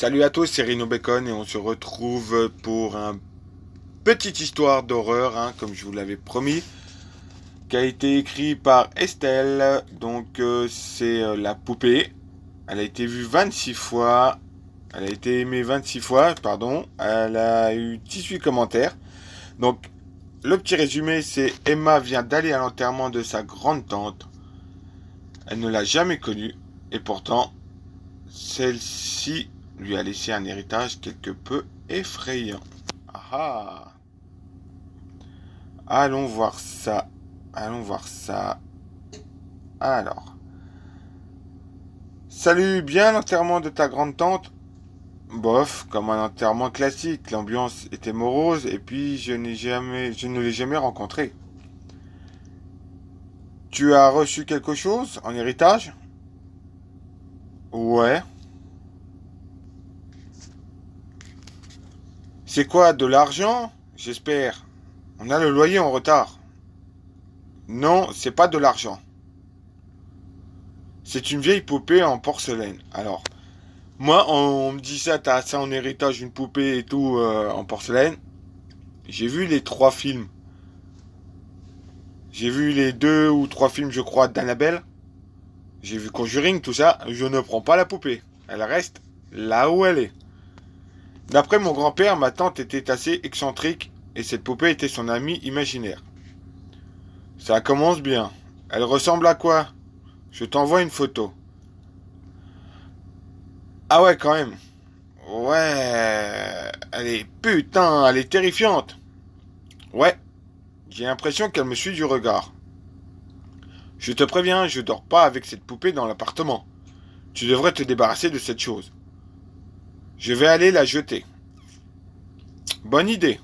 Salut à tous, c'est Rino Bacon et on se retrouve pour une petite histoire d'horreur, comme je vous l'avais promis, qui a été écrit par Estelle. Donc c'est La Poupée. Elle a été vue 26 fois. Elle a été aimée 26 fois, pardon. Elle a eu 18 commentaires. Donc le petit résumé, c'est Emma vient d'aller à l'enterrement de sa grande tante. Elle ne l'a jamais connue et pourtant celle-ci lui a laissé un héritage quelque peu effrayant. Ah ah. Allons voir ça. Allons voir ça. Alors. Salut, bien l'enterrement de ta grande tante? Bof, comme un enterrement classique. L'ambiance était morose et puis je ne l'ai jamais rencontré. Tu as reçu quelque chose en héritage? Ouais. C'est quoi, de l'argent? J'espère. On a le loyer en retard. Non, c'est pas de l'argent. C'est une vieille poupée en porcelaine. Alors, moi, on me dit ça, t'as ça en héritage, une poupée et tout en porcelaine. J'ai vu les 3 films. J'ai vu les 2 ou 3 films, je crois, d'Annabelle. J'ai vu Conjuring, tout ça. Je ne prends pas la poupée. Elle reste là où elle est. D'après mon grand-père, ma tante était assez excentrique et cette poupée était son amie imaginaire. Ça commence bien. Elle ressemble à quoi? Je t'envoie une photo. Ah ouais, quand même. Ouais. Elle est terrifiante. Ouais, j'ai l'impression qu'elle me suit du regard. Je te préviens, je dors pas avec cette poupée dans l'appartement. Tu devrais te débarrasser de cette chose. Je vais aller la jeter. Bonne idée.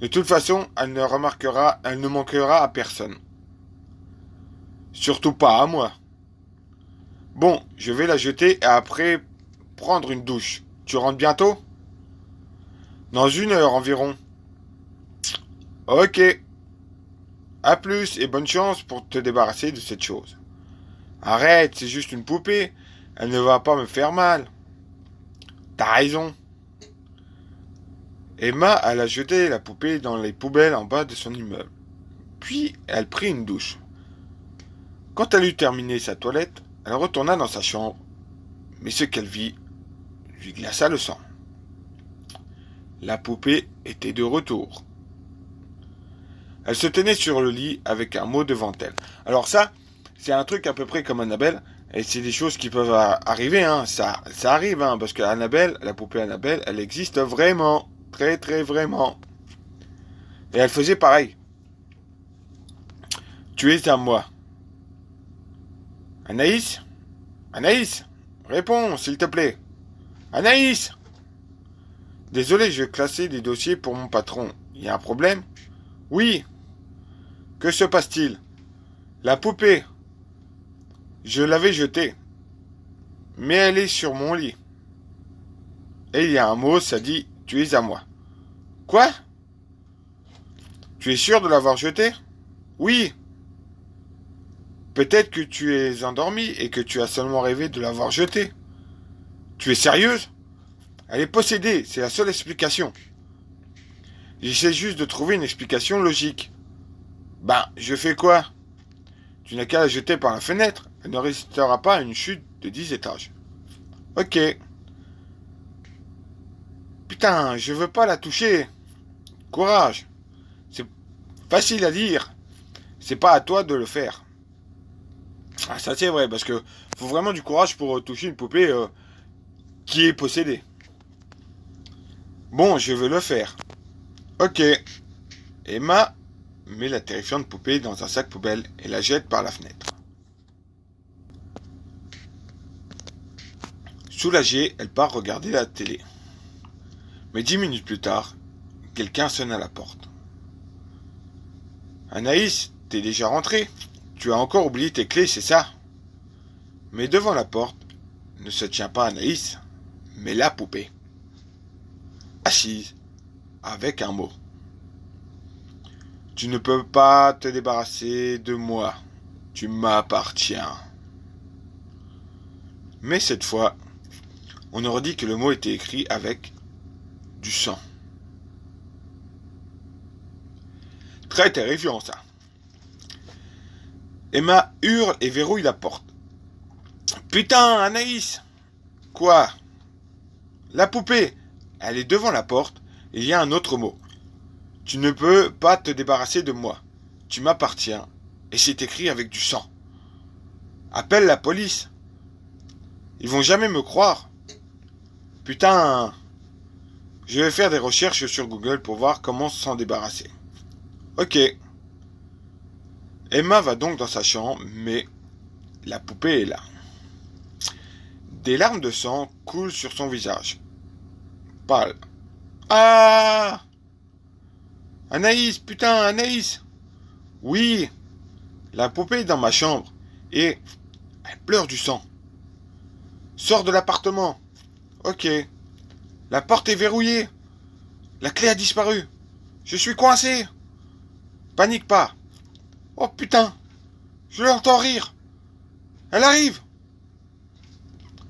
De toute façon, elle ne manquera à personne. Surtout pas à moi. Bon, je vais la jeter et après prendre une douche. Tu rentres bientôt? Dans 1 heure environ. Ok. À plus et bonne chance pour te débarrasser de cette chose. Arrête, c'est juste une poupée. Elle ne va pas me faire mal. T'as raison. Emma alla jeter la poupée dans les poubelles en bas de son immeuble. Puis elle prit une douche. Quand elle eut terminé sa toilette, elle retourna dans sa chambre. Mais ce qu'elle vit lui glaça le sang. La poupée était de retour. Elle se tenait sur le lit avec un mot devant elle. Alors ça, c'est un truc à peu près comme Annabelle. Et c'est des choses qui peuvent arriver, ça arrive, parce que Annabelle, la poupée Annabelle, elle existe vraiment. Très très vraiment. Et elle faisait pareil. Tu es à moi. Anaïs? Anaïs? Réponds, s'il te plaît. Anaïs? Désolé, je classais des dossiers pour mon patron. Il y a un problème? Oui. Que se passe-t-il? La poupée. Je l'avais jetée. Mais elle est sur mon lit. Et il y a un mot, ça dit tu es à moi. Quoi? Tu es sûr de l'avoir jetée? Oui. Peut-être que tu es endormi et que tu as seulement rêvé de l'avoir jetée. Tu es sérieuse? Elle est possédée, c'est la seule explication. J'essaie juste de trouver une explication logique. Ben, je fais quoi? Tu n'as qu'à la jeter par la fenêtre. Elle ne résistera pas à une chute de 10 étages. Ok. Putain, je veux pas la toucher. Courage. C'est facile à dire. C'est pas à toi de le faire. Ah, ça c'est vrai, parce que faut vraiment du courage pour toucher une poupée qui est possédée. Bon, je veux le faire. Ok. Emma met la terrifiante poupée dans un sac poubelle et la jette par la fenêtre. Soulagée, elle part regarder la télé. Mais 10 minutes plus tard, quelqu'un sonne à la porte. Anaïs, t'es déjà rentrée? Tu as encore oublié tes clés, c'est ça? Mais devant la porte ne se tient pas Anaïs, mais la poupée. Assise, avec un mot. Tu ne peux pas te débarrasser de moi. Tu m'appartiens. Mais cette fois, on aurait dit que le mot était écrit avec du sang. Très terrifiant ça. Emma hurle et verrouille la porte. Putain, Anaïs! Quoi? La poupée! Elle est devant la porte et il y a un autre mot. Tu ne peux pas te débarrasser de moi. Tu m'appartiens et c'est écrit avec du sang. Appelle la police. Ils vont jamais me croire. Putain! Je vais faire des recherches sur Google pour voir comment s'en débarrasser. Ok. Emma va donc dans sa chambre, mais la poupée est là. Des larmes de sang coulent sur son visage. Pâle. Ah! Anaïs, putain, Anaïs! Oui! La poupée est dans ma chambre et elle pleure du sang. Sors de l'appartement. Ok. La porte est verrouillée. La clé a disparu. Je suis coincé. Panique pas. Oh putain. Je l'entends rire. Elle arrive.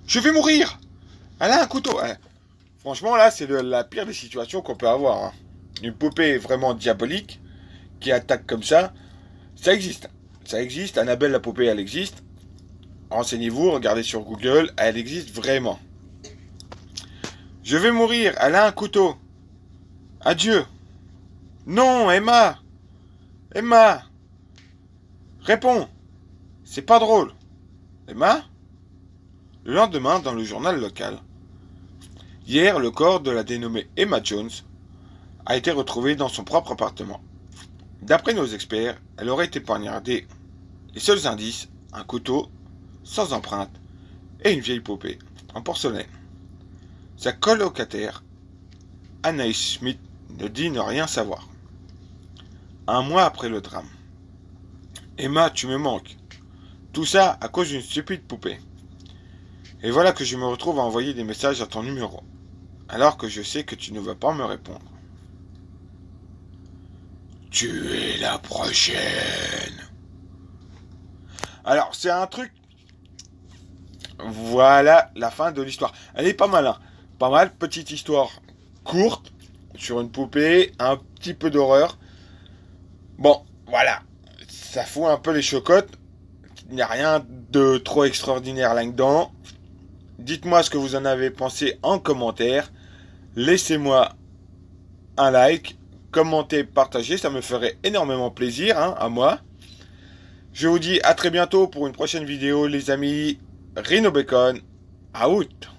Je vais mourir. Elle a un couteau. Franchement, là, c'est la pire des situations qu'on peut avoir. Hein. Une poupée vraiment diabolique qui attaque comme ça. Ça existe. Ça existe. Annabelle, la poupée, elle existe. Renseignez-vous, regardez sur Google. Elle existe vraiment. Je vais mourir. Elle a un couteau. Adieu. Non, Emma. Emma. Réponds. C'est pas drôle. Emma? Le lendemain, dans le journal local. Hier, le corps de la dénommée Emma Jones a été retrouvé dans son propre appartement. D'après nos experts, elle aurait été poignardée. Les seuls indices, un couteau, sans empreinte, et une vieille poupée, en porcelaine. Sa colocataire, Anaïs Smith, ne dit ne rien savoir. Un mois après le drame. Emma, tu me manques. Tout ça à cause d'une stupide poupée. Et voilà que je me retrouve à envoyer des messages à ton numéro, alors que je sais que tu ne vas pas me répondre. Tu es la prochaine. Alors, c'est un truc... Voilà la fin de l'histoire. Elle est pas mal, hein. Pas mal, petite histoire courte, sur une poupée, un petit peu d'horreur. Bon, voilà. Ça fout un peu les chocottes. Il n'y a rien de trop extraordinaire là-dedans. Dites-moi ce que vous en avez pensé en commentaire. Laissez-moi un like, commentez, partagez, ça me ferait énormément plaisir, hein, à moi. Je vous dis à très bientôt pour une prochaine vidéo, les amis. Rhino Bacon, out.